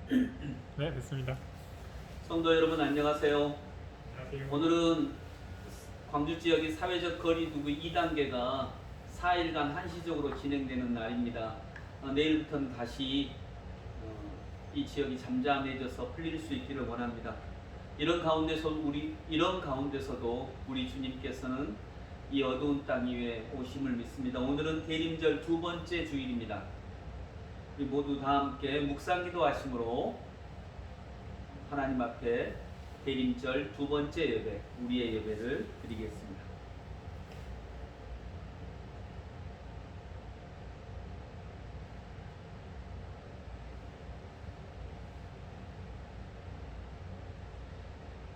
네, 됐습니다. 성도 여러분 안녕하세요. 안녕하세요. 오늘은 광주 지역의 사회적 거리두기 2단계가 4일간 한시적으로 진행되는 날입니다. 내일부터는 다시 이 지역이 잠잠해져서 풀릴 수 있기를 원합니다. 이런 가운데서도 우리 주님께서는 이 어두운 땅 위에 오심을 믿습니다. 오늘은 대림절 두 번째 주일입니다. 우리 모두 다 함께 묵상기도 하심으로 하나님 앞에 대림절 두 번째 예배, 우리의 예배를 드리겠습니다.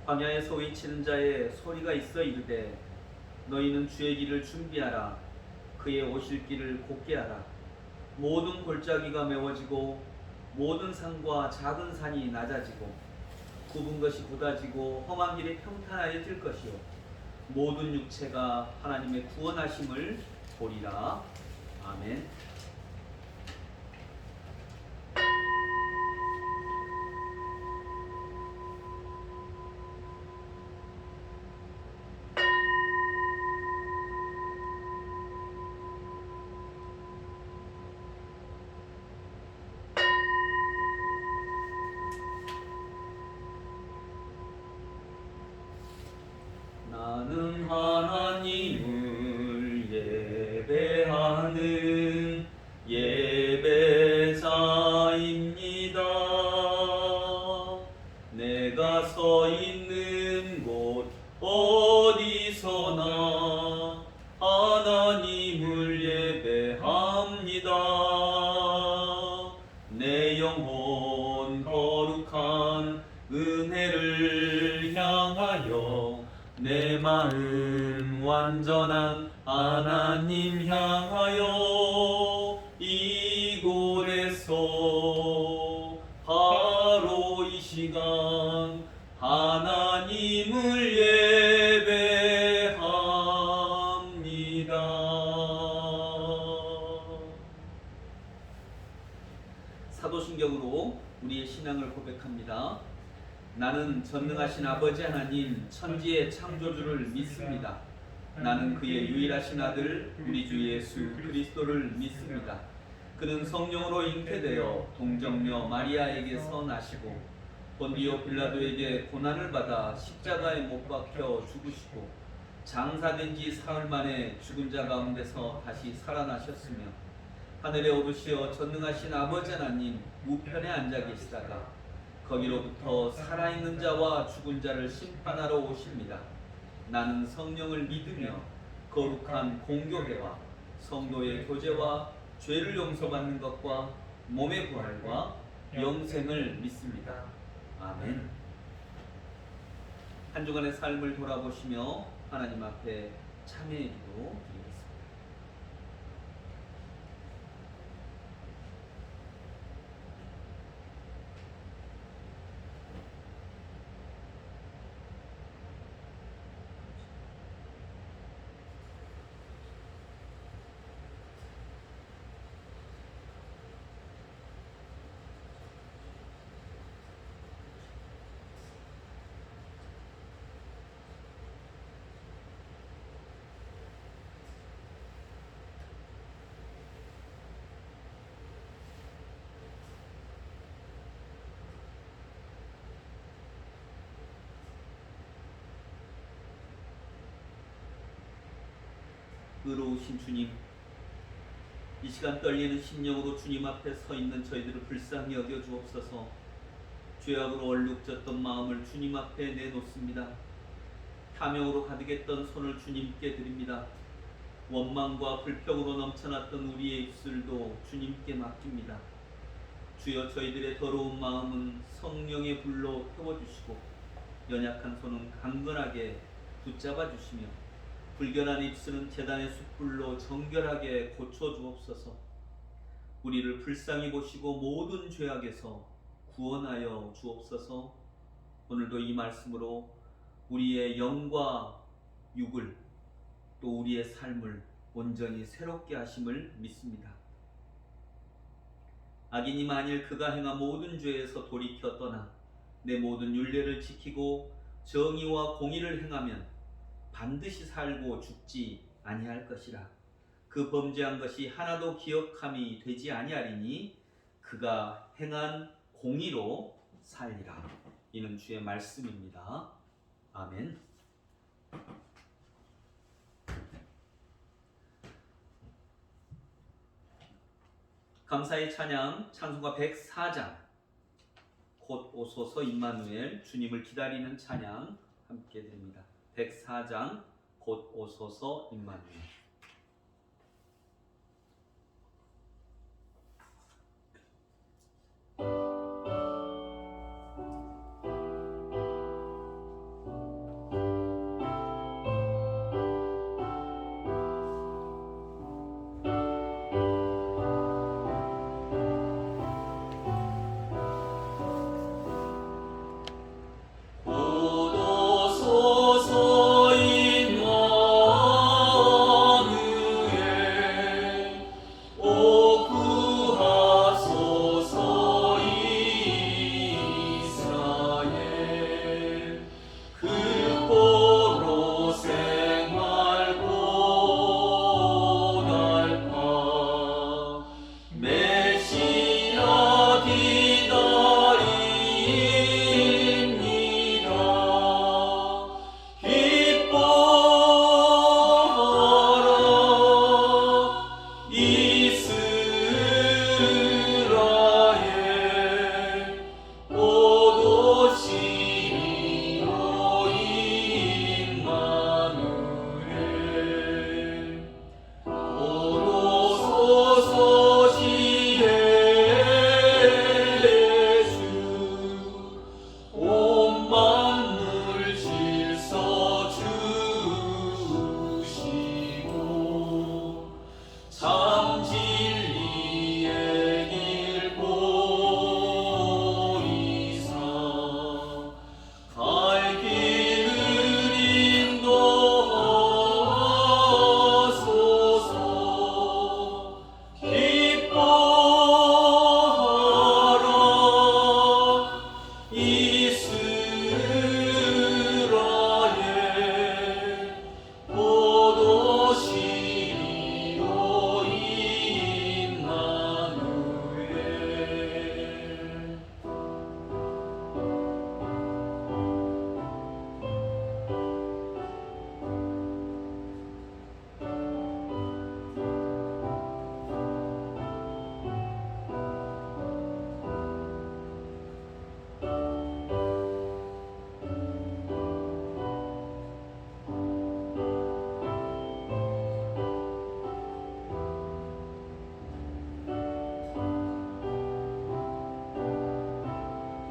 광야에서 외치는 자의 소리가 있어 이르되 너희는 주의 길을 준비하라. 그의 오실 길을 곧게 하라. 모든 골짜기가 메워지고 모든 산과 작은 산이 낮아지고 굽은 것이 굳어지고 험한 길이 평탄하여질 것이요 모든 육체가 하나님의 구원하심을 보리라. 아멘. 나는 하나님을 예배하는 예배자입니다. 내가 서 있는 곳 어디서나 하나님을 예배합니다. 내 영혼 거룩한 은혜를 향하여 내 마음 완전한 하나님 향하여 이곳에서 바로 이 시간 하나님을 예배합니다. 사도신경으로 우리의 신앙을 고백합니다. 나는 전능하신 아버지 하나님 천지의 창조주를 믿습니다. 나는 그의 유일하신 아들 우리 주 예수 그리스도를 믿습니다. 그는 성령으로 잉태되어 동정녀 마리아에게서 나시고 본디오 빌라도에게 고난을 받아 십자가에 못 박혀 죽으시고 장사된 지 사흘 만에 죽은 자 가운데서 다시 살아나셨으며 하늘에 오르시어 전능하신 아버지 하나님 우편에 앉아 계시다가 거기로부터 살아있는 자와 죽은 자를 심판하러 오십니다. 나는 성령을 믿으며 거룩한 공교회와 성도의 교제와 죄를 용서받는 것과 몸의 부활과 영생을 믿습니다. 아멘. 한 주간의 삶을 돌아보시며 하나님 앞에 참회의 기도 드리겠습니다. 의로우신 주님, 이 시간 떨리는 심령으로 주님 앞에 서 있는 저희들을 불쌍히 여겨 주옵소서. 죄악으로 얼룩졌던 마음을 주님 앞에 내놓습니다. 탐욕으로 가득했던 손을 주님께 드립니다. 원망과 불평으로 넘쳐났던 우리의 입술도 주님께 맡깁니다. 주여, 저희들의 더러운 마음은 성령의 불로 태워주시고 연약한 손은 강건하게 붙잡아 주시며 불결한 입술은 제단의 숯불로 정결하게 고쳐주옵소서. 우리를 불쌍히 보시고 모든 죄악에서 구원하여 주옵소서. 오늘도 이 말씀으로 우리의 영과 육을 또 우리의 삶을 온전히 새롭게 하심을 믿습니다. 악인이 만일 그가 행한 모든 죄에서 돌이켜 떠나 내 모든 율례를 지키고 정의와 공의를 행하면 반드시 살고 죽지 아니할 것이라. 그 범죄한 것이 하나도 기억함이 되지 아니하리니 그가 행한 공의로 살리라. 이는 주의 말씀입니다. 아멘. 감사의 찬양 찬송가 104장 곧 오소서 임마누엘 주님을 기다리는 찬양 함께 드립니다. 104장 곧 오소서 임마누엘.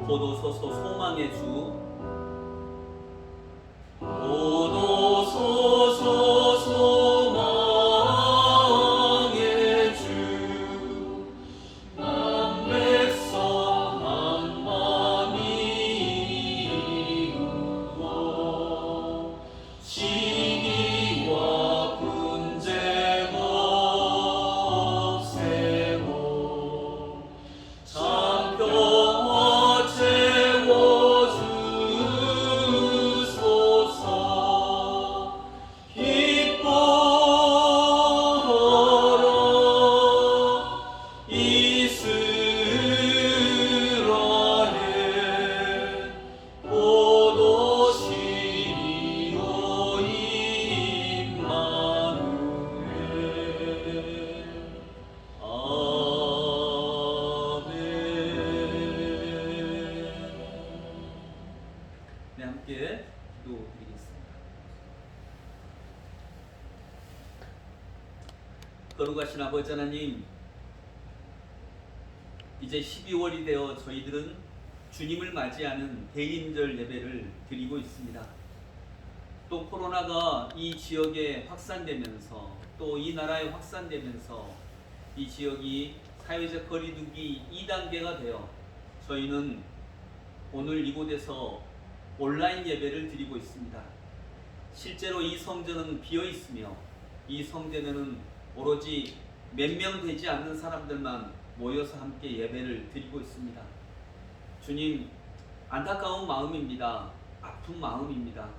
곧 오소서 소망의 주. 곧 오소서 소망의 주. 난 백성 한 맘이 이루어 시기와 분쟁 없애고 참 평화 채워주소서. 기뻐하라 이스라엘. 곧 오시리오 임마누엘. 네, 함께 기도드리겠습니다. 거룩하신 아버지 하나님, 이제 12월이 되어 저희들은 주님을 맞이하는 대인절 예배를 드리고 있습니다. 또 코로나가 이 지역에 확산되면서 또 이 나라에 확산되면서 이 지역이 사회적 거리두기 2단계가 되어 저희는 오늘 이곳에서 온라인 예배를 드리고 있습니다. 실제로 이 성전은 비어 있으며 이 성전에는 오로지 몇 명 되지 않는 사람들만 모여서 함께 예배를 드리고 있습니다. 주님, 안타까운 마음입니다. 아픈 마음입니다.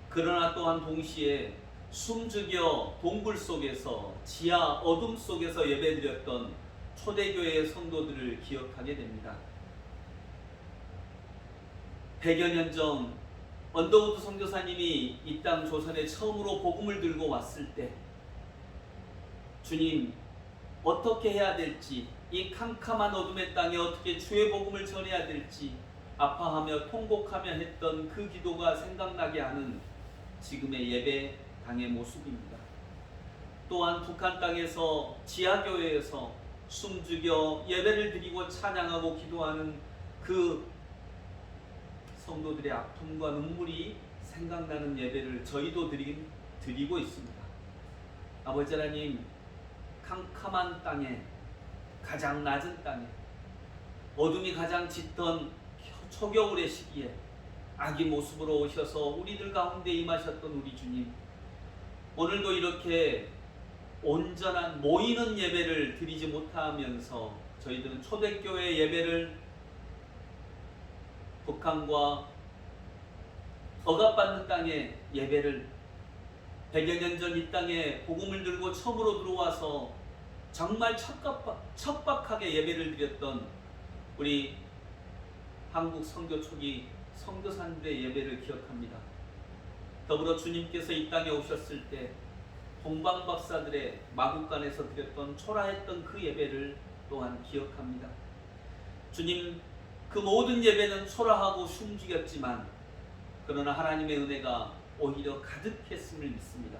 그러나 또한 동시에 숨죽여 동굴 속에서 지하 어둠 속에서 예배드렸던 초대교회의 성도들을 기억하게 됩니다. 100여 년 전 언더우드 선교사님이 이 땅 조선에 처음으로 복음을 들고 왔을 때 주님, 어떻게 해야 될지, 이 캄캄한 어둠의 땅에 어떻게 주의 복음을 전해야 될지 아파하며 통곡하며 했던 그 기도가 생각나게 하는 지금의 예배당의 모습입니다. 또한 북한 땅에서 지하교회에서 숨죽여 예배를 드리고 찬양하고 기도하는 그 성도들의 아픔과 눈물이 생각나는 예배를 저희도 드리고 있습니다. 아버지 하나님, 캄캄한 땅에, 가장 낮은 땅에, 어둠이 가장 짙던 초겨울의 시기에 아기 모습으로 오셔서 우리들 가운데 임하셨던 우리 주님, 오늘도 이렇게 온전한 모이는 예배를 드리지 못하면서 저희들은 초대교회 예배를 북한과 억압받는 땅의 예배를 100여 년 전 이 땅에 복음을 들고 처음으로 들어와서 정말 척박하게 예배를 드렸던 우리 한국 선교 초기 선교사님들의 예배를 기억합니다. 더불어 주님께서 이 땅에 오셨을 때 동방박사들의 마국간에서 드렸던 초라했던 그 예배를 또한 기억합니다. 주님, 그 모든 예배는 초라하고 숨죽였지만 그러나 하나님의 은혜가 오히려 가득했음을 믿습니다.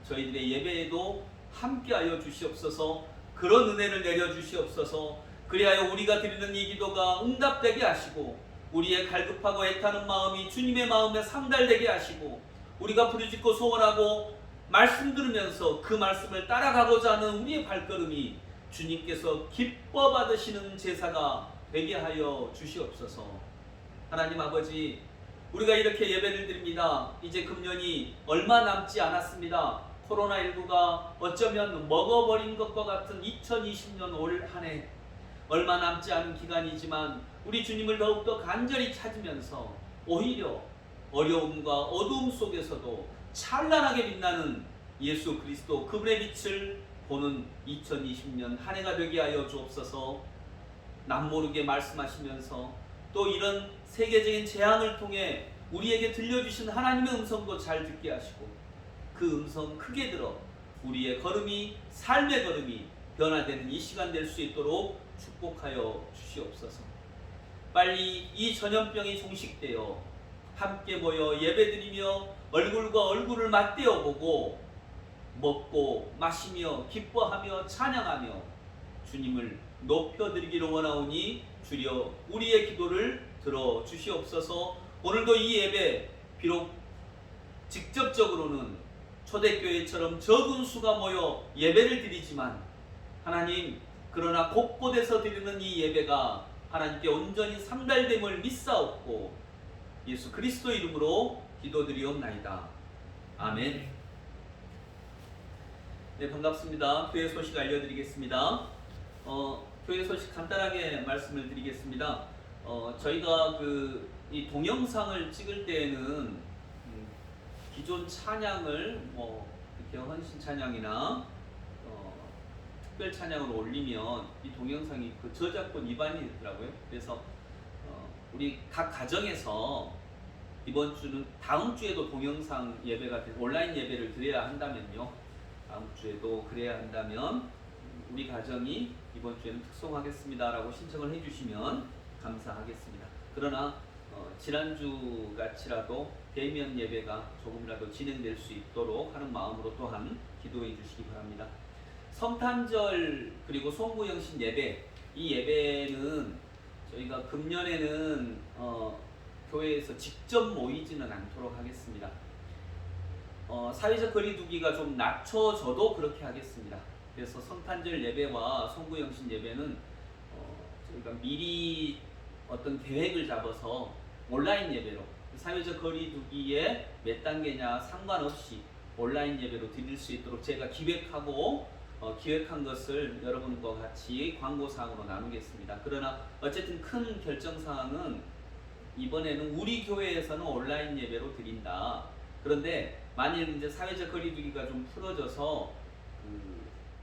저희들의 예배에도 함께하여 주시옵소서. 그런 은혜를 내려주시옵소서. 그리하여 우리가 드리는 이 기도가 응답되게 하시고 우리의 갈급하고 애타는 마음이 주님의 마음에 상달되게 하시고 우리가 부르짖고 소원하고 말씀 들으면서 그 말씀을 따라가고자 하는 우리의 발걸음이 주님께서 기뻐 받으시는 제사가 되게 하여 주시옵소서. 하나님 아버지, 우리가 이렇게 예배를 드립니다. 이제 금년이 얼마 남지 않았습니다. 코로나19가 어쩌면 먹어버린 것과 같은 2020년 올 한 해, 얼마 남지 않은 기간이지만 우리 주님을 더욱더 간절히 찾으면서 오히려 어려움과 어두움 속에서도 찬란하게 빛나는 예수 그리스도 그분의 빛을 보는 2020년 한 해가 되게 하여 주옵소서. 남모르게 말씀하시면서 또 이런 세계적인 재앙을 통해 우리에게 들려주신 하나님의 음성도 잘 듣게 하시고 그 음성 크게 들어 우리의 걸음이, 삶의 걸음이 변화되는 이 시간 될 수 있도록 축복하여 주시옵소서. 빨리 이 전염병이 종식되어 함께 모여 예배드리며 얼굴과 얼굴을 맞대어 보고 먹고 마시며 기뻐하며 찬양하며 주님을 높여드리기를 원하오니 주여 우리의 기도를 들어주시옵소서. 오늘도 이 예배 비록 직접적으로는 초대교회처럼 적은 수가 모여 예배를 드리지만 하나님, 그러나 곳곳에서 드리는 이 예배가 하나님께 온전히 상달됨을 믿사옵고 예수 그리스도 이름으로 기도드리옵나이다. 아멘. 네, 반갑습니다. 교회 소식 알려드리겠습니다. 교회 소식 간단하게 말씀을 드리겠습니다. 저희가 이 동영상을 찍을 때에는 기존 찬양을 이렇게 헌신 찬양이나 특별 찬양을 올리면 이 동영상이 그 저작권 위반이 되더라고요. 그래서 우리 각 가정에서 이번 주는 다음 주에도 동영상 예배가 온라인 예배를 드려야 한다면요. 다음 주에도 그래야 한다면 우리 가정이 이번 주에는 특송하겠습니다라고 신청을 해주시면 감사하겠습니다. 그러나 지난주 같이라도 대면 예배가 조금이라도 진행될 수 있도록 하는 마음으로 또한 기도해 주시기 바랍니다. 성탄절 그리고 송구영신 예배, 이 예배는 저희가 금년에는 교회에서 직접 모이지는 않도록 하겠습니다. 사회적 거리두기가 좀 낮춰져도 그렇게 하겠습니다. 그래서 성탄절 예배와 송구영신 예배는 저희가 미리 어떤 계획을 잡아서 온라인 예배로 사회적 거리두기에 몇 단계냐 상관없이 온라인 예배로 드릴 수 있도록 제가 기획하고 기획한 것을 여러분과 같이 광고사항으로 나누겠습니다. 그러나 어쨌든 큰 결정사항은 이번에는 우리 교회에서는 온라인 예배로 드린다. 그런데 만일 이제 사회적 거리두기가 좀 풀어져서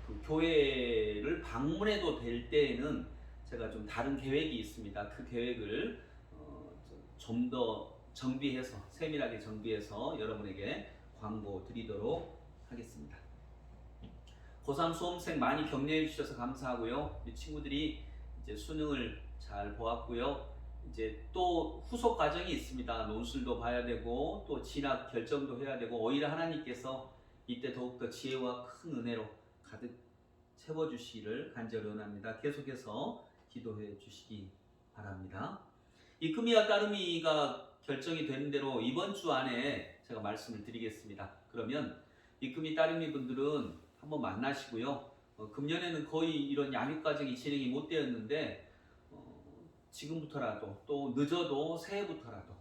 그 교회를 방문해도 될 때에는 제가 좀 다른 계획이 있습니다. 그 계획을 좀 더 정비해서 세밀하게 정비해서 여러분에게 광고 드리도록 하겠습니다. 고3 수험생 많이 격려해 주셔서 감사하고요. 우리 친구들이 이제 수능을 잘 보았고요. 이제 또 후속 과정이 있습니다. 논술도 봐야 되고 또 진학 결정도 해야 되고 오히려 하나님께서 이때 더욱더 지혜와 큰 은혜로 가득 채워주시기를 간절히 원합니다. 계속해서 기도해 주시기 바랍니다. 이 금이와 따름이가 결정이 되는 대로 이번 주 안에 제가 말씀을 드리겠습니다. 그러면 이 금이 따름이 분들은 한번 만나시고요. 금년에는 거의 이런 양육 과정이 진행이 못 되었는데 지금부터라도 또 늦어도 새해부터라도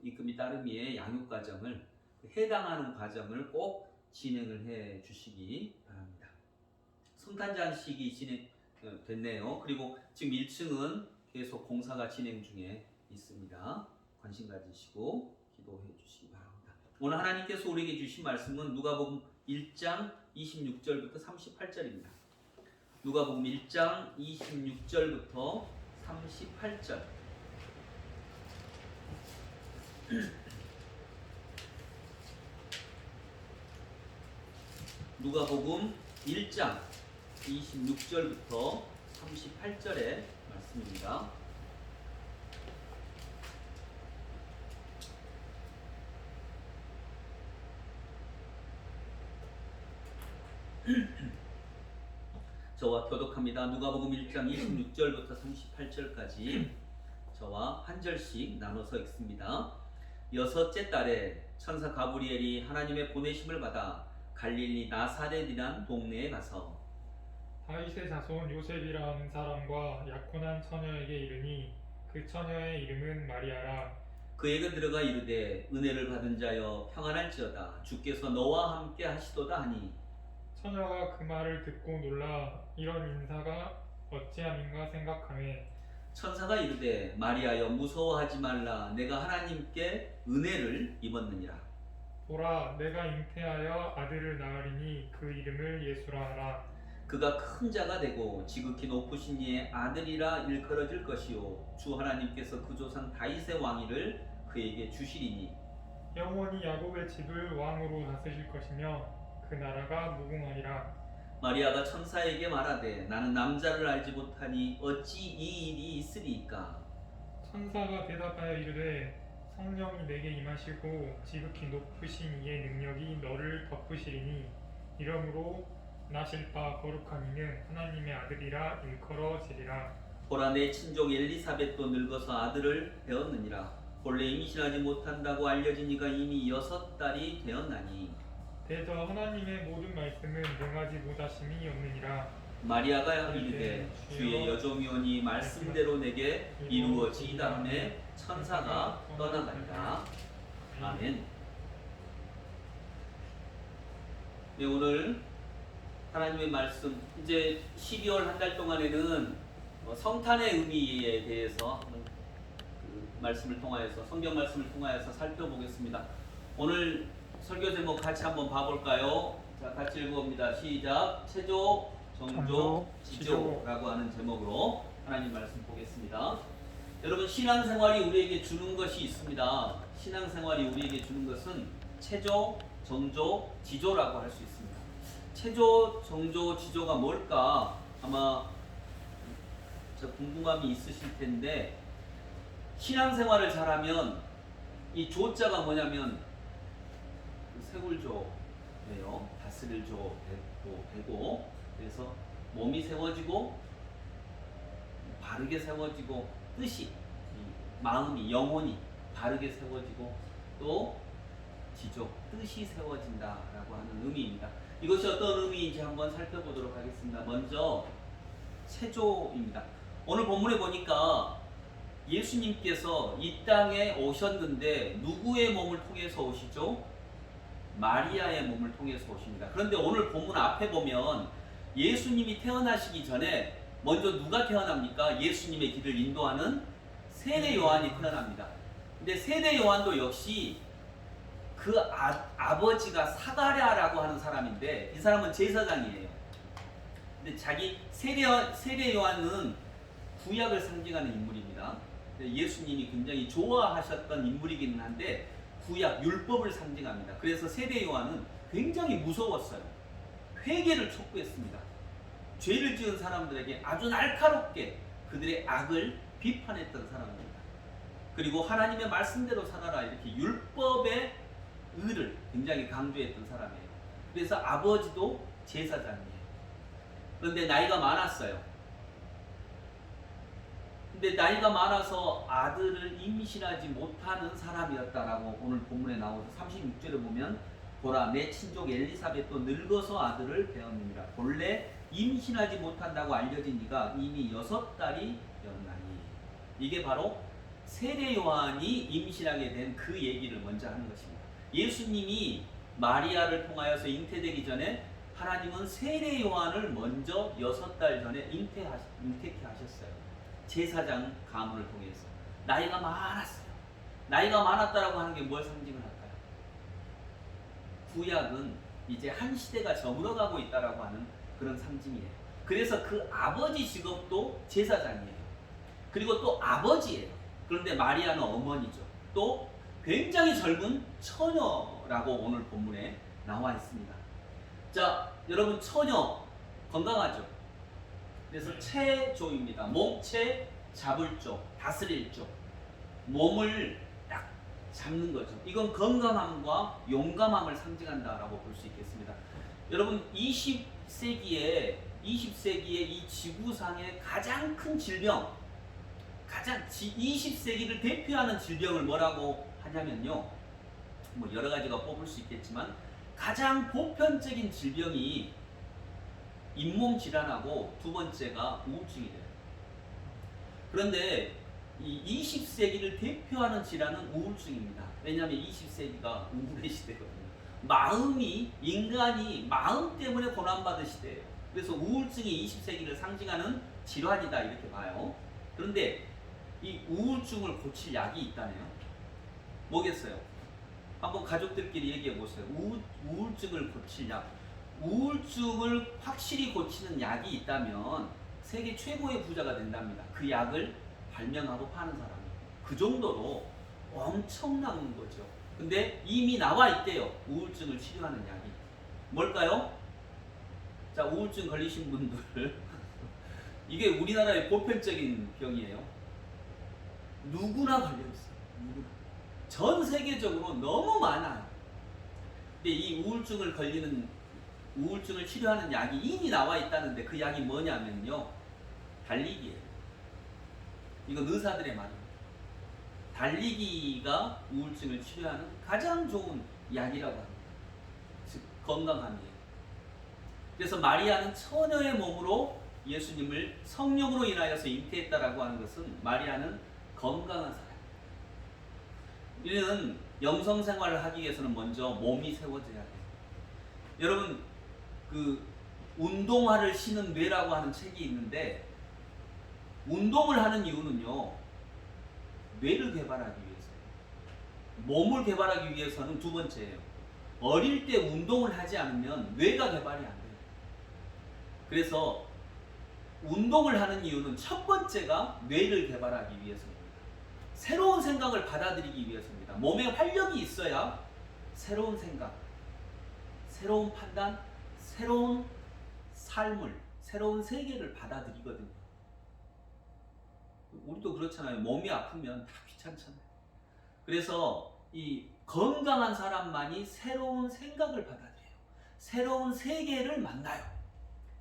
이 금이 따름이의 양육 과정을 해당하는 과정을 꼭 진행을 해 주시기 바랍니다. 성탄장식이 진행됐네요. 그리고 지금 1층은 계속 공사가 진행 중에 있습니다. 관심 가지시고 기도해 주시기 바랍니다. 오늘 하나님께서 우리에게 주신 말씀은 누가복음 1장 26절부터 38절입니다. 누가복음 1장 26절부터 38절. 누가복음 1장 26절부터 38절의 말씀입니다. 저와 교독합니다. 누가복음 1장 26절부터 38절까지 저와 한 절씩 나눠서 읽습니다. 여섯째 달에 천사 가브리엘이 하나님의 보내심을 받아 갈릴리 나사렛이란 동네에 가서 다윗의 자손 요셉이라 하는 사람과 약혼한 처녀에게 이르니 그 처녀의 이름은 마리아라. 그에게 들어가 이르되 은혜를 받은 자여 평안할지어다 주께서 너와 함께 하시도다 하니 처녀가 그 말을 듣고 놀라 이런 인사가 어찌함인가 생각하매 천사가 이르되 마리아여 무서워하지 말라 내가 하나님께 은혜를 입었느니라. 보라 내가 잉태하여 아들을 낳으리니 그 이름을 예수라 하라. 그가 큰 자가 되고 지극히 높으신 이의 아들이라 일컬어질 것이요 주 하나님께서 그 조상 다윗의 왕위를 그에게 주시리니 영원히 야곱의 집을 왕으로 다스릴 것이며 그 나라가 무궁하리라. 마리아가 천사에게 말하되 나는 남자를 알지 못하니 어찌 이 일이 있으리이까. 천사가 대답하여 이르되 성령이 내게 임하시고 지극히 높으신 이의 능력이 너를 덮으시리니 이러므로 나실 바 거룩한 이는 하나님의 아들이라 일컬어지리라. 보라 내 친족 엘리사벳도 늙어서 아들을 배었느니라. 본래 임신하지 못한다고 알려진 이가 이미 6달이 되었나니 대저 하나님의 모든 말씀은 능하지 못하심이 없느니라. 마리아가 이르되 주의 여종이오니 말씀대로 내게 이루어지이다 하며 천사가 떠나간다. 아멘. 네, 오늘 하나님의 말씀 이제 12월 한 달 동안에는 성탄의 의미에 대해서 그 말씀을 통하여서 성경 말씀을 통하여서 살펴보겠습니다. 오늘 설교 제목 같이 한번 봐볼까요? 자, 같이 읽어봅니다. 시작. 체조, 정조, 지조라고 하는 제목으로 하나님 말씀 보겠습니다. 여러분 신앙생활이 우리에게 주는 것이 있습니다. 신앙생활이 우리에게 주는 것은 체조, 정조, 지조라고 할 수 있습니다. 체조, 정조, 지조가 뭘까? 아마 저 궁금함이 있으실 텐데 신앙생활을 잘하면 이 조자가 뭐냐면 세굴조예요. 다스릴 조 되고 그래서 몸이 세워지고 바르게 세워지고 뜻이 마음이 영혼이 바르게 세워지고 또 지조 뜻이 세워진다라고 하는 의미입니다. 이것이 어떤 의미인지 한번 살펴보도록 하겠습니다. 먼저 체조입니다. 오늘 본문에 보니까 예수님께서 이 땅에 오셨는데 누구의 몸을 통해서 오시죠? 마리아의 몸을 통해서 오십니다. 그런데 오늘 본문 앞에 보면 예수님이 태어나시기 전에 먼저 누가 태어납니까? 예수님의 길을 인도하는 세례 요한이 태어납니다. 근데 세례 요한도 역시 그 아버지가 사가랴라고 하는 사람인데 이 사람은 제사장이에요. 근데 자기 세례 요한은 구약을 상징하는 인물입니다. 예수님이 굉장히 좋아하셨던 인물이기는 한데 구약 율법을 상징합니다. 그래서 세례 요한은 굉장히 무서웠어요. 회개를 촉구했습니다. 죄를 지은 사람들에게 아주 날카롭게 그들의 악을 비판했던 사람입니다. 그리고 하나님의 말씀대로 살아라 이렇게 율법의 의를 굉장히 강조했던 사람이에요. 그래서 아버지도 제사장이에요. 그런데 나이가 많았어요. 근데 나이가 많아서 아들을 임신하지 못하는 사람이었다라고 오늘 본문에 나오서 36절에 보면 보라 내 친족 엘리사벳도 늙어서 아들을 배었느니라. 본래 임신하지 못한다고 알려진 이가 이미 6달이 되었나니. 이게 바로 세례 요한이 임신하게 된 그 얘기를 먼저 하는 것입니다. 예수님이 마리아를 통하여서 잉태되기 전에 하나님은 세례 요한을 먼저 6달 전에 잉태케 하셨어요. 제사장 가문을 통해서. 나이가 많았어요. 나이가 많았다라고 하는 게 뭘 상징을 할까요? 구약은 이제 한 시대가 저물어가고 있다라고 하는 그런 상징이에요. 그래서 그 아버지 직업도 제사장이에요. 그리고 또 아버지예요. 그런데 마리아는 어머니죠. 또 굉장히 젊은 처녀라고 오늘 본문에 나와 있습니다. 자, 여러분 처녀 건강하죠? 그래서 체조입니다. 몸체 잡을 쪽, 다스릴 쪽, 몸을 딱 잡는 거죠. 이건 건강함과 용감함을 상징한다라고 볼 수 있겠습니다. 여러분 20세기에 이 지구상의 가장 큰 질병, 20세기를 대표하는 질병을 뭐라고 하냐면요. 뭐 여러 가지가 뽑을 수 있겠지만 가장 보편적인 질병이 잇몸 질환하고 두 번째가 우울증이 돼요. 그런데 이 20세기를 대표하는 질환은 우울증입니다. 왜냐하면 20세기가 우울의 시대거든요. 인간이 마음 때문에 고난받은 시대예요. 그래서 우울증이 20세기를 상징하는 질환이다 이렇게 봐요. 그런데 이 우울증을 고칠 약이 있다네요. 뭐겠어요? 한번 가족들끼리 얘기해 보세요. 우울증을 고칠 약. 우울증을 확실히 고치는 약이 있다면 세계 최고의 부자가 된답니다. 그 약을 발명하고 파는 사람이. 그 정도로 엄청난 거죠. 근데 이미 나와 있대요. 우울증을 치료하는 약이. 뭘까요? 자, 우울증 걸리신 분들 이게 우리나라의 보편적인 병이에요. 누구나 걸려있어요. 누구나. 전 세계적으로 너무 많아요. 근데 이 우울증을 치료하는 약이 이미 나와 있다는데 그 약이 뭐냐면요. 달리기예요. 이건 의사들의 말입니다. 달리기가 우울증을 치료하는 가장 좋은 약이라고 합니다. 즉 건강함이에요. 그래서 마리아는 처녀의 몸으로 예수님을 성령으로 인하여서 잉태했다라고 하는 것은 마리아는 건강한 사람. 이는 영성 생활을 하기 위해서는 먼저 몸이 세워져야 돼요. 여러분 그 운동화를 신은 뇌라고 하는 책이 있는데 운동을 하는 이유는요. 뇌를 개발하기 위해서예요. 몸을 개발하기 위해서는 두 번째예요. 어릴 때 운동을 하지 않으면 뇌가 개발이 안 돼요. 그래서 운동을 하는 이유는 첫 번째가 뇌를 개발하기 위해서입니다. 새로운 생각을 받아들이기 위해서입니다. 몸에 활력이 있어야 새로운 생각, 새로운 판단, 새로운 삶을, 새로운 세계를 받아들이거든요. 우리도 그렇잖아요. 몸이 아프면 다 귀찮잖아요. 그래서 이 건강한 사람만이 새로운 생각을 받아들여요. 새로운 세계를 만나요.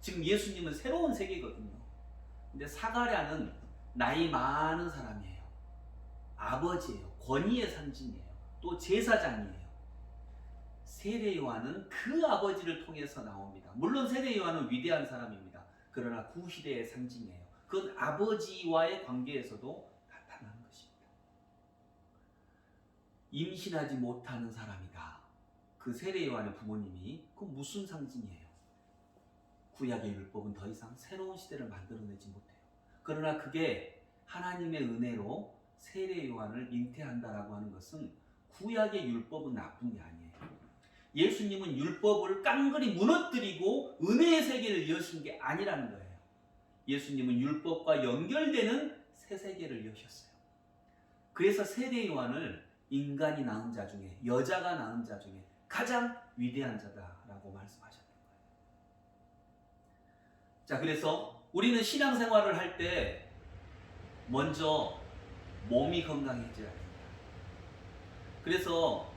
지금 예수님은 새로운 세계거든요. 근데 사가랴는 나이 많은 사람이에요. 아버지예요. 권위의 상징이에요. 또 제사장이에요. 세례 요한은 그 아버지를 통해서 나옵니다. 물론 세례 요한은 위대한 사람입니다. 그러나 구시대의 상징이에요. 그건 아버지와의 관계에서도 나타나는 것입니다. 임신하지 못하는 사람이다. 그 세례 요한의 부모님이 그 무슨 상징이에요? 구약의 율법은 더 이상 새로운 시대를 만들어내지 못해요. 그러나 그게 하나님의 은혜로 세례 요한을 잉태한다라고 하는 것은 구약의 율법은 나쁜 게 아니에요. 예수님은 율법을 깡그리 무너뜨리고 은혜의 세계를 여신 게 아니라는 거예요. 예수님은 율법과 연결되는 새 세계를 여셨어요. 그래서 세례 요한을 인간이 낳은 자 중에, 여자가 낳은 자 중에 가장 위대한 자다라고 말씀하셨던 거예요. 자, 그래서 우리는 신앙생활을 할 때 먼저 몸이 건강해져야 됩니다. 그래서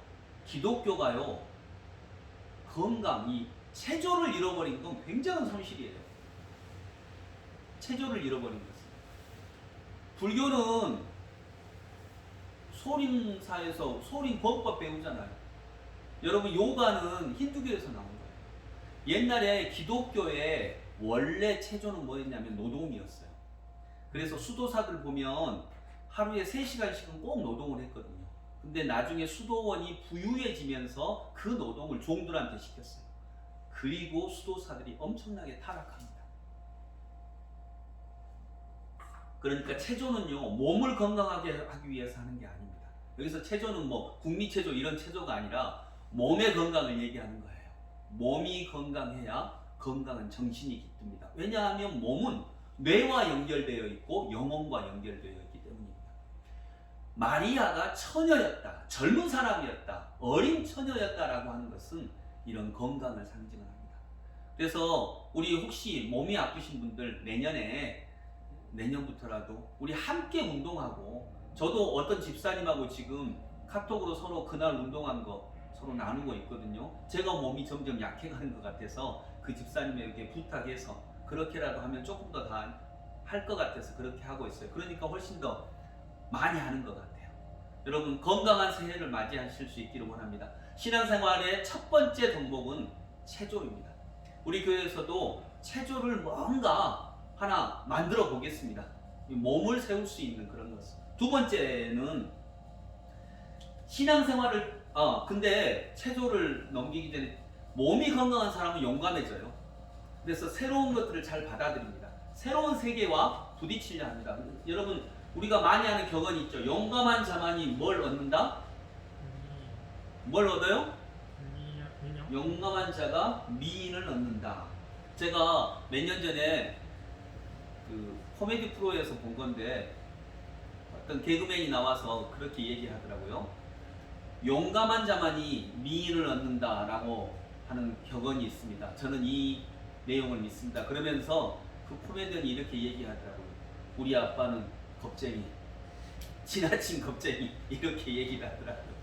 기독교가요, 건강, 이 체조를 잃어버린 건 굉장한 손실이에요. 체조를 잃어버린 것은. 불교는 소림사에서 소림 법법 배우잖아요. 여러분, 요가는 힌두교에서 나온 거예요. 옛날에 기독교의 원래 체조는 뭐였냐면 노동이었어요. 그래서 수도사들 보면 하루에 3시간씩은 꼭 노동을 했거든요. 근데 나중에 수도원이 부유해지면서 그 노동을 종들한테 시켰어요. 그리고 수도사들이 엄청나게 타락합니다. 그러니까 체조는요, 몸을 건강하게 하기 위해서 하는 게 아닙니다. 여기서 체조는 뭐 국미체조 이런 체조가 아니라 몸의 건강을 얘기하는 거예요. 몸이 건강해야 건강한 정신이 깃듭니다. 왜냐하면 몸은 뇌와 연결되어 있고 영혼과 연결되어 있기 때문입니다. 마리아가 처녀였다, 젊은 사람이었다, 어린 처녀였다라고 하는 것은 이런 건강을 상징을 합니다. 그래서 우리 혹시 몸이 아프신 분들 내년부터라도 우리 함께 운동하고, 저도 어떤 집사님하고 지금 카톡으로 서로 그날 운동한 거 서로 나누고 있거든요. 제가 몸이 점점 약해가는 것 같아서 그 집사님에게 부탁해서 그렇게라도 하면 조금 더 다 할 것 같아서 그렇게 하고 있어요. 그러니까 훨씬 더 많이 하는 것 같아요. 여러분, 건강한 새해를 맞이하실 수 있기를 원합니다. 신앙생활의 첫 번째 덕목은 체조입니다. 우리 교회에서도 체조를 뭔가 하나 만들어 보겠습니다. 몸을 세울 수 있는 그런 것. 두 번째는 신앙생활을, 근데 체조를 넘기기 전에 몸이 건강한 사람은 용감해져요. 그래서 새로운 것들을 잘 받아들입니다. 새로운 세계와 부딪히려 합니다. 여러분, 우리가 많이 하는 격언이 있죠. 용감한 자만이 뭘 얻는다? 뭘 얻어요? 용감한 자가 미인을 얻는다. 제가 몇 년 전에 그 코미디 프로에서 본 건데 어떤 개그맨이 나와서 그렇게 얘기하더라고요. 용감한 자만이 미인을 얻는다라고 하는 격언이 있습니다. 저는 이 내용을 믿습니다. 그러면서 그 코미디언이 이렇게 얘기하더라고요. 우리 아빠는 겁쟁이, 지나친 겁쟁이, 이렇게 얘기를 하더라고요.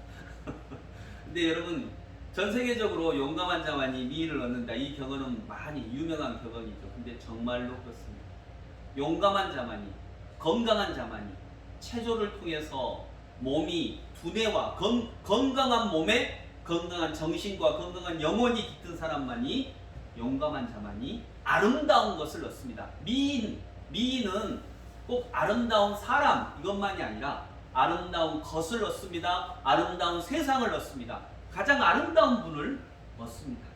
근데 여러분, 전 세계적으로 용감한 자만이 미인을 얻는다, 이 격언은 많이 유명한 격언이죠. 근데 정말로 그렇습니다. 용감한 자만이, 건강한 자만이 체조를 통해서 몸이, 두뇌와 건강한 몸에 건강한 정신과 건강한 영혼이 깃든 사람만이, 용감한 자만이 아름다운 것을 얻습니다. 미인은 꼭 아름다운 사람 이것만이 아니라 아름다운 것을 얻습니다. 아름다운 세상을 얻습니다. 가장 아름다운 분을 얻습니다.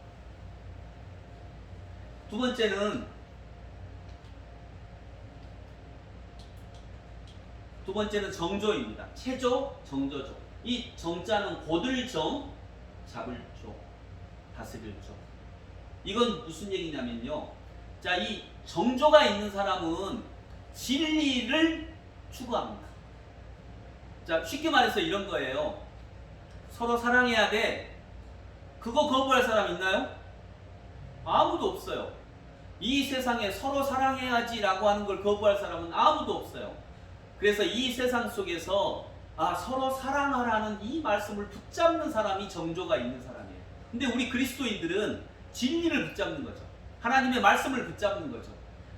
두 번째는 정조입니다. 체조, 정조조. 이 정자는 고들 정, 잡을 조, 다스릴 조. 이건 무슨 얘기냐면요. 자, 이 정조가 있는 사람은 진리를 추구합니다. 자, 쉽게 말해서 이런 거예요. 서로 사랑해야 돼. 그거 거부할 사람 있나요? 아무도 없어요. 이 세상에 서로 사랑해야지라고 하는 걸 거부할 사람은 아무도 없어요. 그래서 이 세상 속에서 서로 사랑하라는 이 말씀을 붙잡는 사람이 정조가 있는 사람이에요. 근데 우리 그리스도인들은 진리를 붙잡는 거죠. 하나님의 말씀을 붙잡는 거죠.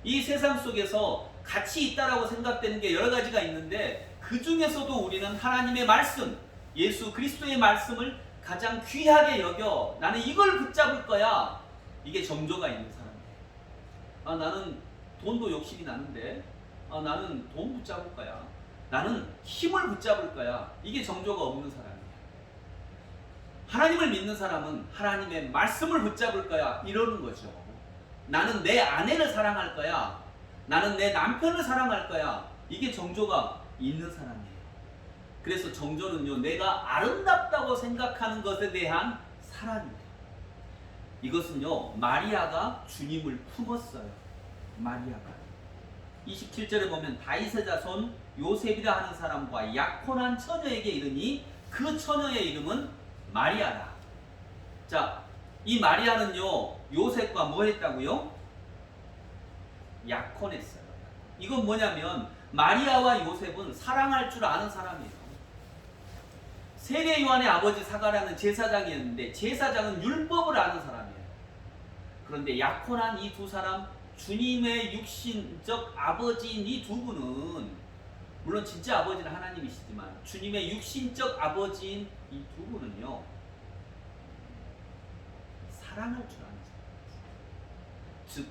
이 세상 속에서 가치 있다라고 생각되는 게 여러 가지가 있는데 그 중에서도 우리는 하나님의 말씀, 예수 그리스도의 말씀을 가장 귀하게 여겨 나는 이걸 붙잡을 거야. 이게 정조가 있는 사람이에요. 나는 돈도 욕심이 나는데 나는 돈 붙잡을 거야. 나는 힘을 붙잡을 거야. 이게 정조가 없는 사람이에요. 하나님을 믿는 사람은 하나님의 말씀을 붙잡을 거야 이러는 거죠. 나는 내 아내를 사랑할 거야. 나는 내 남편을 사랑할 거야. 이게 정조가 있는 사람이에요. 그래서 정조는요, 내가 아름답다고 생각하는 것에 대한 사랑이에요. 이것은요, 마리아가 주님을 품었어요. 마리아가 27절에 보면 다윗의 자손 요셉이라 하는 사람과 약혼한 처녀에게 이르니 그 처녀의 이름은 마리아다. 자, 이 마리아는요, 요셉과 뭐 했다고요? 약혼했어요. 이건 뭐냐면 마리아와 요셉은 사랑할 줄 아는 사람이에요. 세례 요한의 아버지 사가랴는 제사장이었는데 제사장은 율법을 아는 사람이에요. 그런데 약혼한 이 두 사람, 주님의 육신적 아버지인 이 두 분은, 물론 진짜 아버지는 하나님이시지만 주님의 육신적 아버지인 이 두 분은요, 사랑할 줄 아는 사람이에요. 즉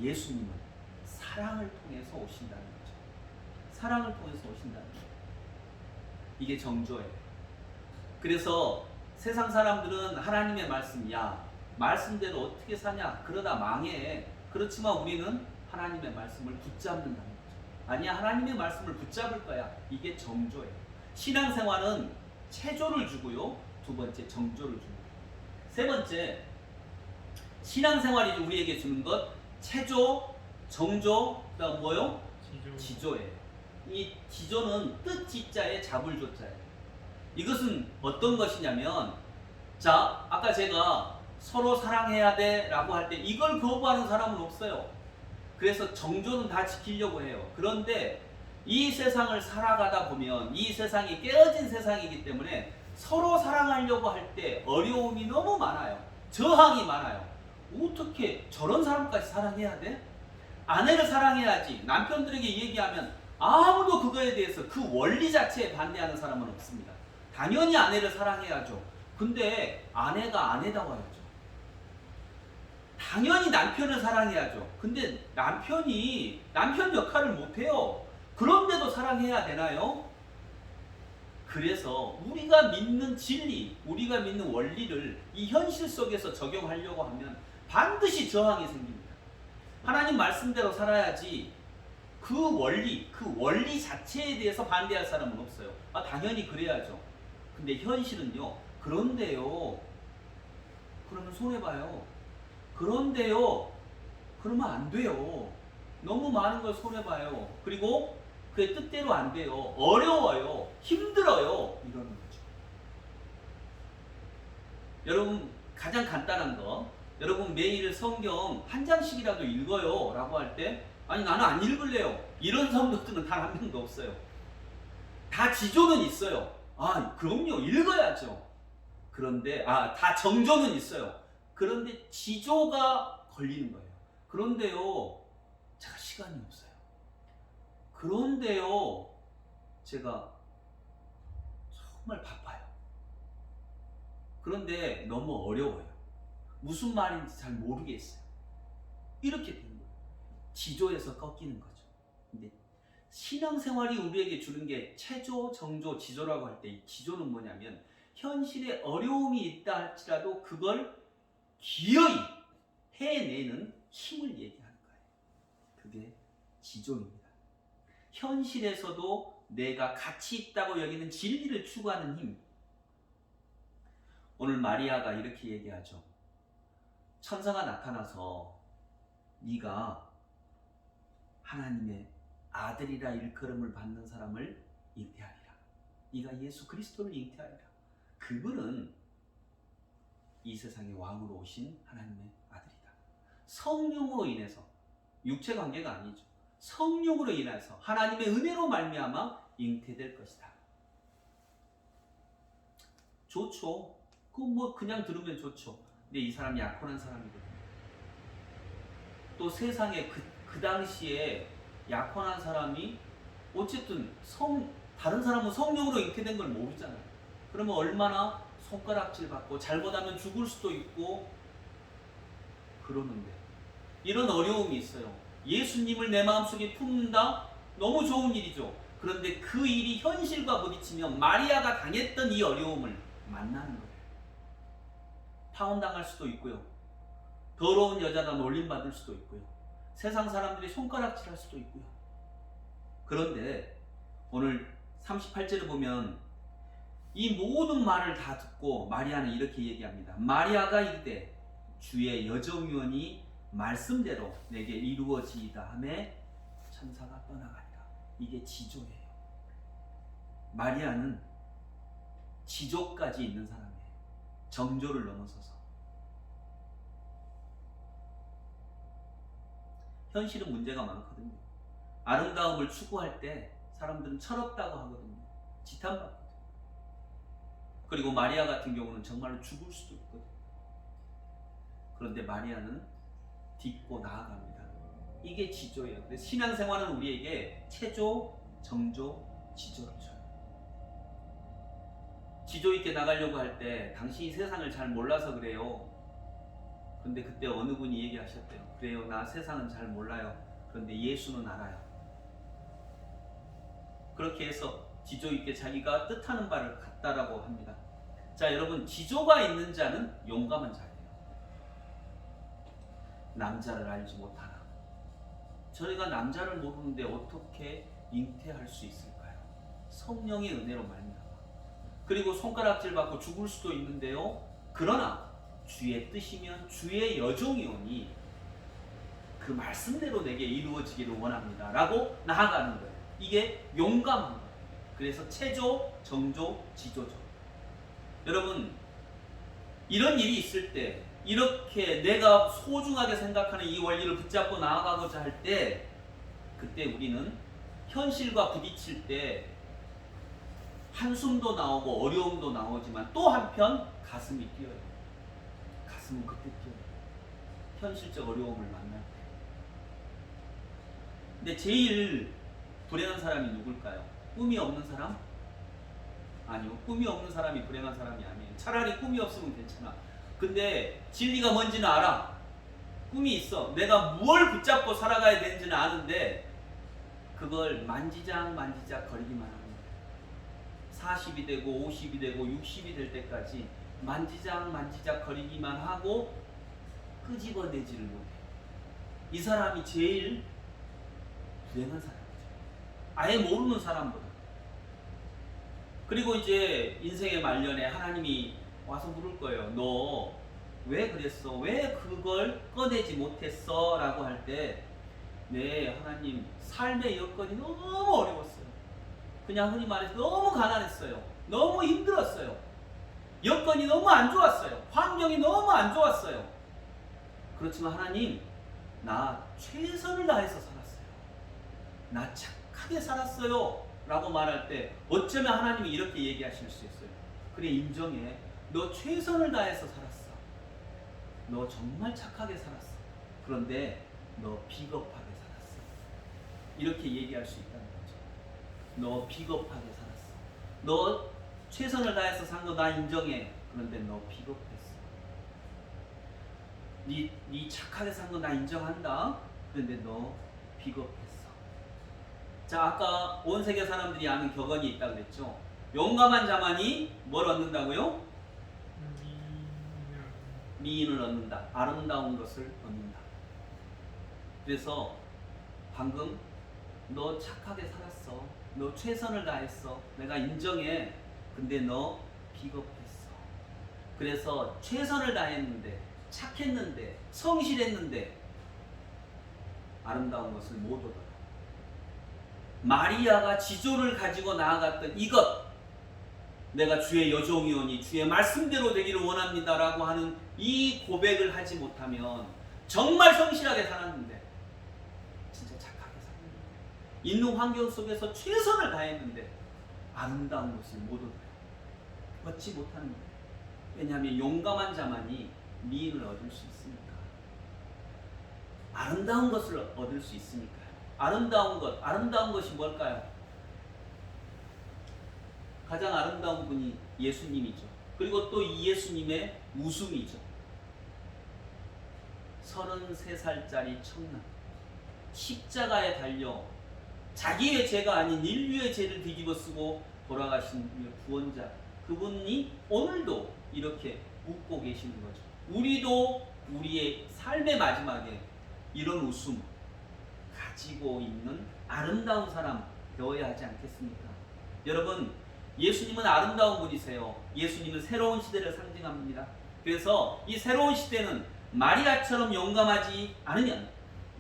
예수님은 사랑을 통해서 오신다는 거죠. 사랑을 통해서 오신다는 거죠. 이게 정조예요. 그래서 세상 사람들은 하나님의 말씀, 야 말씀대로 어떻게 사냐, 그러다 망해. 그렇지만 우리는 하나님의 말씀을 붙잡는다는 거죠. 아니야, 하나님의 말씀을 붙잡을 거야. 이게 정조예요. 신앙생활은 체조를 주고요, 두 번째 정조를 주는 거예요. 세 번째, 신앙생활이 우리에게 주는 것, 체조, 정조, 그다음 뭐요? 지조예요. 이 지조는 뜻 지자에 잡을 조자예요. 이것은 어떤 것이냐면, 자, 아까 제가 서로 사랑해야 돼 라고 할 때 이걸 거부하는 사람은 없어요. 그래서 정조는 다 지키려고 해요. 그런데 이 세상을 살아가다 보면 이 세상이 깨어진 세상이기 때문에 서로 사랑하려고 할 때 어려움이 너무 많아요. 저항이 많아요. 어떻게 저런 사람까지 사랑해야 돼? 아내를 사랑해야지. 남편들에게 얘기하면 아무도 그거에 대해서 그 원리 자체에 반대하는 사람은 없습니다. 당연히 아내를 사랑해야죠. 근데 아내가 아내다워야죠. 당연히 남편을 사랑해야죠. 근데 남편이 남편 역할을 못해요. 그런데도 사랑해야 되나요? 그래서 우리가 믿는 진리, 우리가 믿는 원리를 이 현실 속에서 적용하려고 하면 반드시 저항이 생깁니다. 하나님 말씀대로 살아야지. 그 원리 자체에 대해서 반대할 사람은 없어요. 아, 당연히 그래야죠. 근데 현실은요, 그런데요, 그러면 손해봐요. 그런데요, 그러면 안 돼요. 너무 많은 걸 손해봐요. 그리고 그의 뜻대로 안 돼요. 어려워요. 힘들어요. 이러는 거죠. 여러분, 가장 간단한 거, 여러분 매일 성경 한 장씩이라도 읽어요 라고 할 때, 아니 나는 안 읽을래요, 이런 성도들은 단 한 명도 없어요. 다 지조는 있어요. 아, 그럼요, 읽어야죠. 그런데 다 정조는 있어요. 그런데 지조가 걸리는 거예요. 그런데요, 제가 시간이 없어요. 그런데요, 제가 정말 바빠요. 그런데 너무 어려워요. 무슨 말인지 잘 모르겠어요. 이렇게 되는 거예요. 지조에서 꺾이는 거죠. 근데 신앙생활이 우리에게 주는 게 체조, 정조, 지조라고 할 때, 이 지조는 뭐냐면 현실에 어려움이 있다 할지라도 그걸 기어이 해내는 힘을 얘기하는 거예요. 그게 지조입니다. 현실에서도 내가 가치 있다고 여기는 진리를 추구하는 힘. 오늘 마리아가 이렇게 얘기하죠. 천사가 나타나서 네가 하나님의 아들이라 일컬음을 받는 사람을 잉태하리라. 네가 예수 그리스도를 잉태하리라. 그분은 이 세상의 왕으로 오신 하나님의 아들이다. 성령으로 인해서, 육체 관계가 아니죠. 성령으로 인해서 하나님의 은혜로 말미암아 잉태될 것이다. 좋죠. 그거 뭐 그냥 들으면 좋죠. 근데 이 사람이 약혼한 사람이거든요. 또 세상에 그 당시에 약혼한 사람이 어쨌든 다른 사람은 성령으로 잉태된 걸 모르잖아요. 그러면 얼마나 손가락질 받고 잘못하면 죽을 수도 있고 그러는데, 이런 어려움이 있어요. 예수님을 내 마음속에 품는다? 너무 좋은 일이죠. 그런데 그 일이 현실과 부딪히면 마리아가 당했던 이 어려움을 만나는 거예요. 파혼당할 수도 있고요. 더러운 여자다 놀림받을 수도 있고요. 세상 사람들이 손가락질할 수도 있고요. 그런데 오늘 38절을 보면 이 모든 말을 다 듣고 마리아는 이렇게 얘기합니다. 마리아가 이르되 주의 여정유언이 말씀대로 내게 이루어지이다 하매 천사가 떠나가니라. 이게 지조예요. 마리아는 지조까지 있는 사람이에요. 정조를 넘어서서. 현실은 문제가 많거든요. 아름다움을 추구할 때 사람들은 철없다고 하거든요. 지탄받거든요. 그리고 마리아 같은 경우는 정말로 죽을 수도 있거든요. 그런데 마리아는 딛고 나아갑니다. 이게 지조예요. 근데 신앙생활은 우리에게 체조, 정조, 지조를 줘요. 지조 있게 나가려고 할 때 당신이 세상을 잘 몰라서 그래요. 근데 그때 어느 분이 얘기하셨대요. 그래요, 나 세상은 잘 몰라요. 그런데 예수는 알아요. 그렇게 해서 지조 있게 자기가 뜻하는 바를 갔다라고 합니다. 자, 여러분, 지조가 있는 자는 용감한 자예요. 남자를 알지 못하나. 저희가 남자를 모르는데 어떻게 잉태할 수 있을까요? 성령의 은혜로 말미암아. 그리고 손가락질 받고 죽을 수도 있는데요. 그러나 주의 뜻이면 주의 여종이오니 그 말씀대로 내게 이루어지기를 원합니다 라고 나아가는 거예요. 이게 용감한 거예요. 그래서 체조, 정조, 지조죠. 여러분, 이런 일이 있을 때 이렇게 내가 소중하게 생각하는 이 원리를 붙잡고 나아가고자 할 때 그때 우리는 현실과 부딪힐 때 한숨도 나오고 어려움도 나오지만 또 한편 가슴이 뛰어요. 가슴은 그때 뛰어요. 현실적 어려움을 만날 때. 근데 제일 불행한 사람이 누굴까요? 꿈이 없는 사람? 아니요. 꿈이 없는 사람이 불행한 사람이 아니에요. 차라리 꿈이 없으면 괜찮아. 근데 진리가 뭔지는 알아. 꿈이 있어. 내가 무엇을 붙잡고 살아가야 되는지는 아는데 그걸 만지작 거리기만 합니다. 40이 되고 50이 되고 60이 될 때까지 만지작 거리기만 하고 끄집어내지를 못해요. 이 사람이 제일 불행한 사람이죠. 아예 모르는 사람보다. 그리고 이제 인생의 말년에 하나님이 와서 물을 거예요. 너 왜 그랬어? 왜 그걸 꺼내지 못했어? 라고 할 때 네, 하나님, 삶의 여건이 너무 어려웠어요. 그냥 흔히 말해서 너무 가난했어요. 너무 힘들었어요. 여건이 너무 안 좋았어요. 환경이 너무 안 좋았어요. 그렇지만 하나님, 나 최선을 다해서 살았어요. 나 착하게 살았어요. 라고 말할 때 어쩌면 하나님이 이렇게 얘기하실 수 있어요. 그래, 인정해. 너 최선을 다해서 살았어. 너 정말 착하게 살았어. 그런데 너 비겁하게 살았어. 이렇게 얘기할 수 있다는 거죠. 너 비겁하게 살았어. 너 최선을 다해서 산 거 나 인정해. 그런데 너 비겁했어. 네 착하게 산 거 나 인정한다. 그런데 너 비겁했어. 자, 아까 온 세계 사람들이 아는 격언이 있다고 그랬죠. 용감한 자만이 뭘 얻는다고요? 미인을 얻는다. 아름다운 것을 얻는다. 그래서 방금 너 착하게 살았어. 너 최선을 다했어. 내가 인정해. 근데 너 비겁했어. 그래서 최선을 다했는데, 착했는데, 성실했는데 아름다운 것을 못 얻어요. 마리아가 지조를 가지고 나아갔던 이것, 내가 주의 여종이오니 주의 말씀대로 되기를 원합니다 라고 하는 이 고백을 하지 못하면 정말 성실하게 살았는데, 진짜 착하게 살았는데, 있는 환경 속에서 최선을 다했는데 아름다운 것을 못 얻어요. 얻지 못하는 거예요. 왜냐하면 용감한 자만이 미인을 얻을 수 있으니까. 아름다운 것을 얻을 수 있으니까요. 아름다운 것이 뭘까요? 가장 아름다운 분이 예수님이죠. 그리고 또 이 예수님의 우승이죠. 33살짜리 청년, 십자가에 달려 자기의 죄가 아닌 인류의 죄를 뒤집어 쓰고 돌아가신 구원자, 그분이 오늘도 이렇게 웃고 계시는 거죠. 우리도 우리의 삶의 마지막에 이런 웃음 가지고 있는 아름다운 사람 되어야 하지 않겠습니까? 여러분, 예수님은 아름다운 분이세요. 예수님은 새로운 시대를 상징합니다. 그래서 이 새로운 시대는 마리아처럼 용감하지 않으면,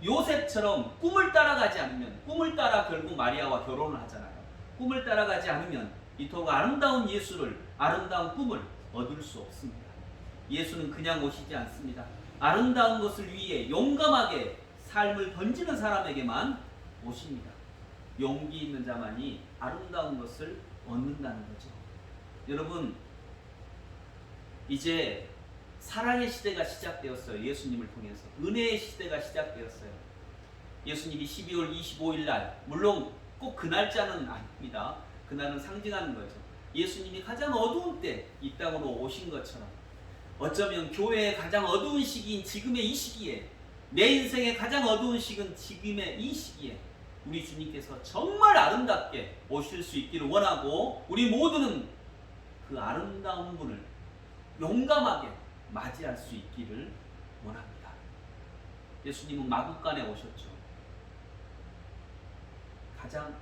요셉처럼 꿈을 따라가지 않으면, 꿈을 따라 결국 마리아와 결혼을 하잖아요. 꿈을 따라가지 않으면 이토록 아름다운 예수를, 아름다운 꿈을 얻을 수 없습니다. 예수는 그냥 오시지 않습니다. 아름다운 것을 위해 용감하게 삶을 던지는 사람에게만 오십니다. 용기 있는 자만이 아름다운 것을 얻는다는 거죠. 여러분, 이제 사랑의 시대가 시작되었어요. 예수님을 통해서 은혜의 시대가 시작되었어요. 예수님이 12월 25일 날, 물론 꼭 그 날짜는 아닙니다. 그날은 상징하는 거죠. 예수님이 가장 어두운 때 이 땅으로 오신 것처럼, 어쩌면 교회의 가장 어두운 시기인 지금의 이 시기에, 내 인생의 가장 어두운 시기인 지금의 이 시기에 우리 주님께서 정말 아름답게 오실 수 있기를 원하고, 우리 모두는 그 아름다운 분을 용감하게 맞이할 수 있기를 원합니다. 예수님은 마국간에 오셨죠. 가장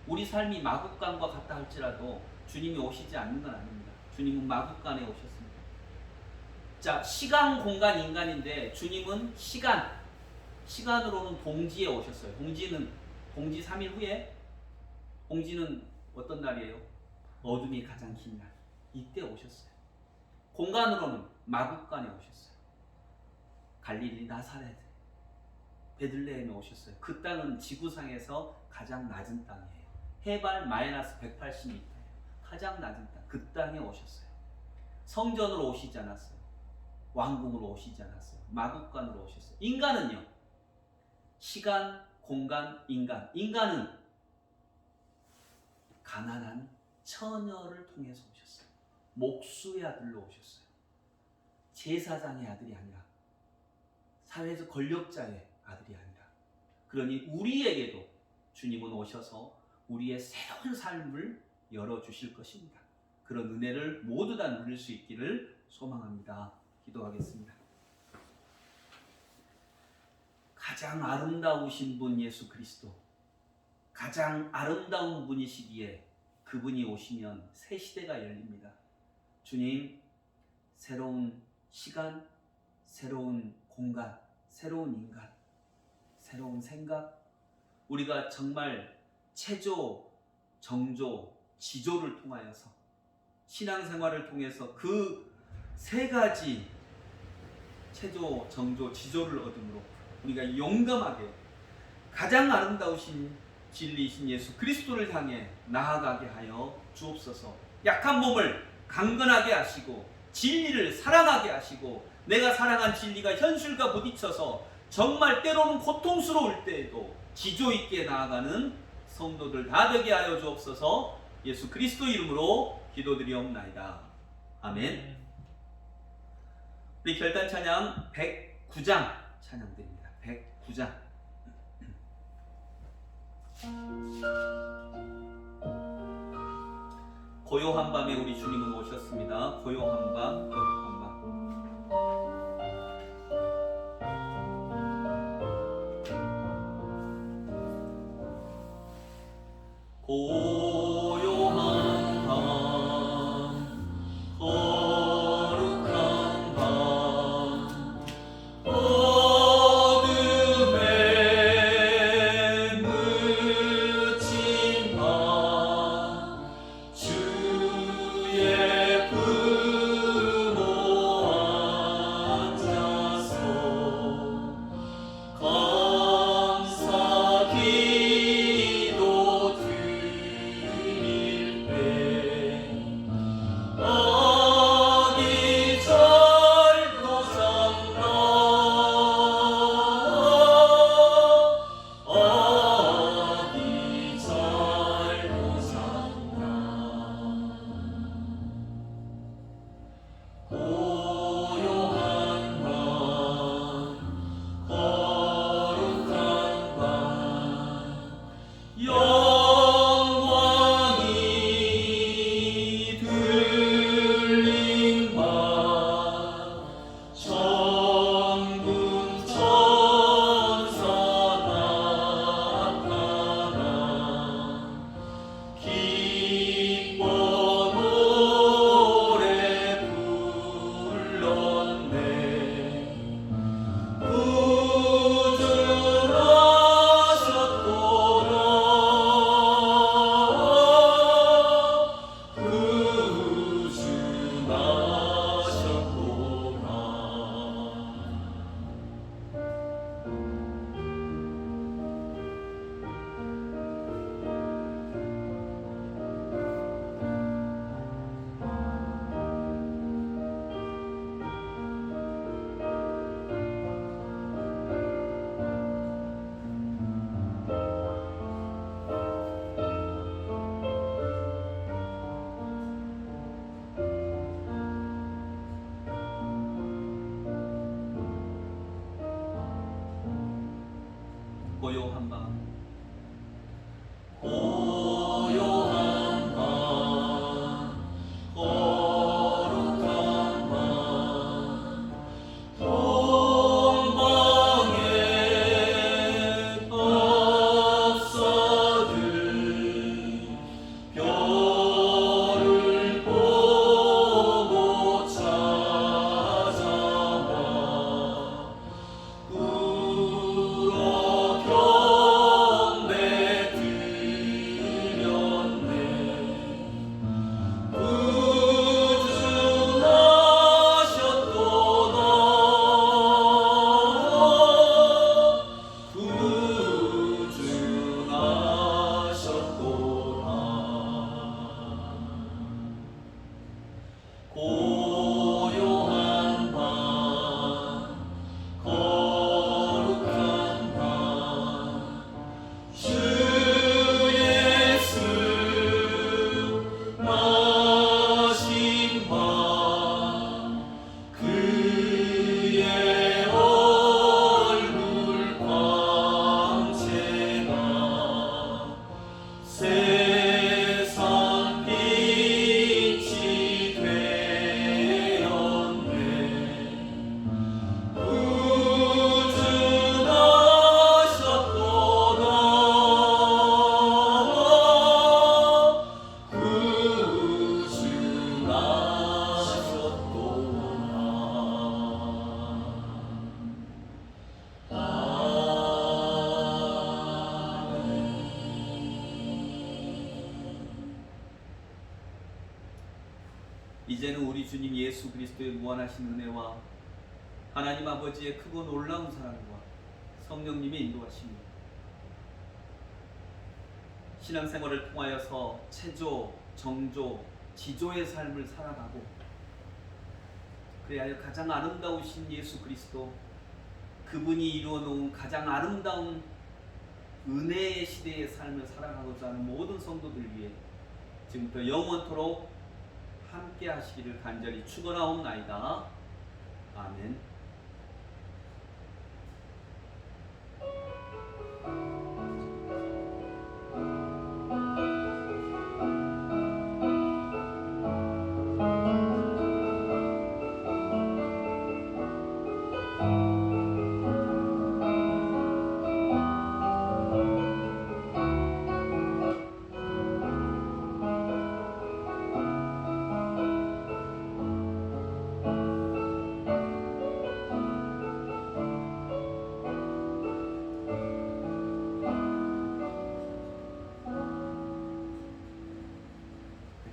우리 삶이 마국간과 같다 할지라도 주님이 오시지 않는 건 아닙니다. 주님은 마국간에 오셨습니다. 자, 시간, 공간, 인간인데 주님은 시간으로는 동지에 오셨어요. 동지 3일 후에, 동지는 어떤 날이에요? 어둠이 가장 긴 날, 이때 오셨어요. 공간으로는 마국간에 오셨어요. 갈릴리 나사렛 베들레헴에 오셨어요. 그 땅은 지구상에서 가장 낮은 땅이에요. 해발 마이너스 180m예요. 가장 낮은 땅, 그 땅에 오셨어요. 성전으로 오시지 않았어요. 왕궁으로 오시지 않았어요. 마국간으로 오셨어요. 인간은요, 시간, 공간, 인간. 인간은 가난한 처녀를 통해서 오셨어요. 목수의 아들로 오셨어요. 제사장의 아들이 아니라, 사회에서 권력자의 아들이 아니라, 그러니 우리에게도 주님은 오셔서 우리의 새로운 삶을 열어주실 것입니다. 그런 은혜를 모두 다 누릴 수 있기를 소망합니다. 기도하겠습니다. 가장 아름다우신 분 예수 그리스도, 가장 아름다운 분이시기에 그분이 오시면 새 시대가 열립니다. 주님, 새로운 시간, 새로운 공간, 새로운 인간, 새로운 생각, 우리가 정말 체조, 정조, 지조를 통하여서, 신앙생활을 통해서 그 세 가지 체조, 정조, 지조를 얻음으로 우리가 용감하게 가장 아름다우신 진리이신 예수 그리스도를 향해 나아가게 하여 주옵소서. 약한 몸을 강건하게 하시고, 진리를 사랑하게 하시고, 내가 사랑한 진리가 현실과 부딪혀서 정말 때로는 고통스러울 때에도 지조 있게 나아가는 성도들 다 되게 하여 주옵소서. 예수 그리스도 이름으로 기도드리옵나이다. 아멘. 우리 결단 찬양 109장 찬양드립니다. 109장. 고요한 밤에 우리 주님은 오셨습니다. 고요한 밤, 거룩한 밤. 고요한 밤, 거룩한 밤, 어둠에 묻힌 밤, 주의 품 고요한 밤 거룩한 밤 주 예수 나신 밤 그의 얼굴 광채가 세상 빛이 되었네. 이제는 우리 주님 예수 그리스도의 무한하신 은혜와 하나님 아버지의 크고 놀라운 사랑과 성령님의 인도하심이 신앙생활을 통하여서 체조, 정조, 지조의 삶을 살아가고 그래야 가장 아름다우신 예수 그리스도 그분이 이루어 놓은 가장 아름다운 은혜의 시대의 삶을 살아가고자 하는 모든 성도들 위해 지금부터 영원토록 함께 하시기를 간절히 축원하옵나이다. 아멘.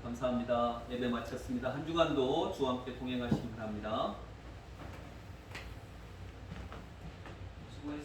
감사합니다. 예배 마쳤습니다. 한 주간도 주와 함께 동행하시기 바랍니다. 수고했습니다.